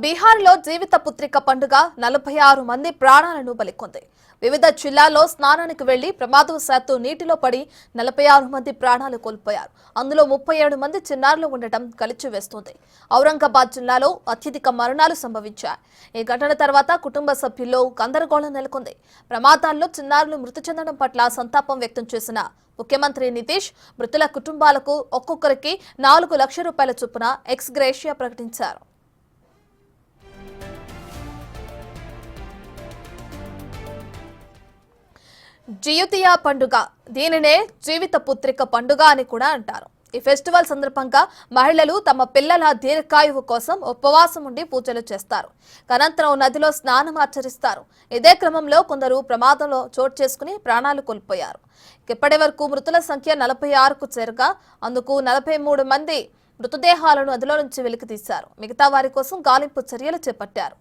బీహార్లో జీవిత పుత్రిక పండుగ 46 మంది ప్రాణాలను బలికొంది. వివిధ జిల్లాల్లో స్నానానికి వెళ్లి ప్రమాదవశాత్తు నీటిలో పడి 46 మంది ప్రాణాలు కోల్పోయారు. అందులో 37 మంది చిన్నారులు ఉండటం కలిచివేస్తోంది. ఔరంగాబాద్ జిల్లాలో అత్యధిక మరణాలు సంభవించాయి. ఈ ఘటన తర్వాత కుటుంబ సభ్యుల్లో గందరగోళం నెలకొంది. ప్రమాదాల్లో చిన్నారులు మృతి చెందడం పట్ల సంతాపం వ్యక్తం చేసిన ముఖ్యమంత్రి నితీష్ మృతుల కుటుంబాలకు ఒక్కొక్కరికి 4 లక్షల రూపాయల చొప్పున ఎక్స్ గ్రేషియా ప్రకటించారు. జియుతియా పండుగ, దీనినే జీవిత పుత్రిక పండుగ అని కూడా అంటారు. ఈ ఫెస్టివల్ సందర్భంగా మహిళలు తమ పిల్లల దీర్ఘాయువు కోసం ఉపవాసం ఉండి పూజలు చేస్తారు. అనంతరం నదిలో స్నానం ఆచరిస్తారు. ఇదే క్రమంలో కొందరు ప్రమాదంలో చోటు చేసుకుని ప్రాణాలు కోల్పోయారు. ఇప్పటి వరకు మృతుల సంఖ్య 46కు చేరగా అందుకు 43 మంది మృతదేహాలను నదిలో నుంచి వెలికితీశారు. మిగతా వారి కోసం గాలింపు చర్యలు చేపట్టారు.